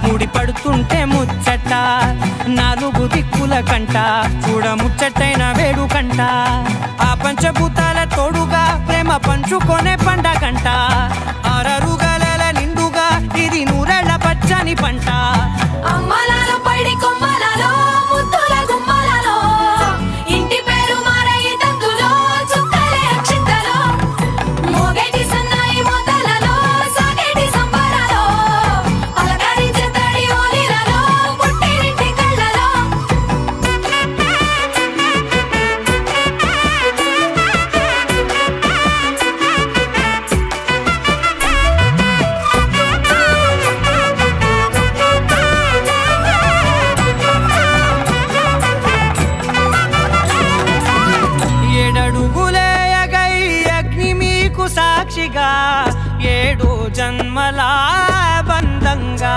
ముడి పడుతుంటే ముచ్చట నాలుగు దిక్కుల కంట చూడ ముచ్చటైన వేడుకంట ఆ పంచభూతాల తోడుగా ప్రేమ పంచుకొనే పండగంట ఆరరుగల నిండుగా ఇది నూరెళ్ళ పచ్చని పంట అమ్మలాలో పడి కొమ్మలలో ముద్దుల గుమ్మలలో ఇంటి పేరు మారయి తందులో చుక్కలే అక్షింతలో మోగేటి సన్నాయి మోతలలో సాగేటి సంబరాలో పలకరించే తడి ఓలిలలో పుట్టినింటి కళ్ళలో ఏడడుగులేయగై అగ్ని మీకు సాక్షిగా 7 జన్మల బంధంగా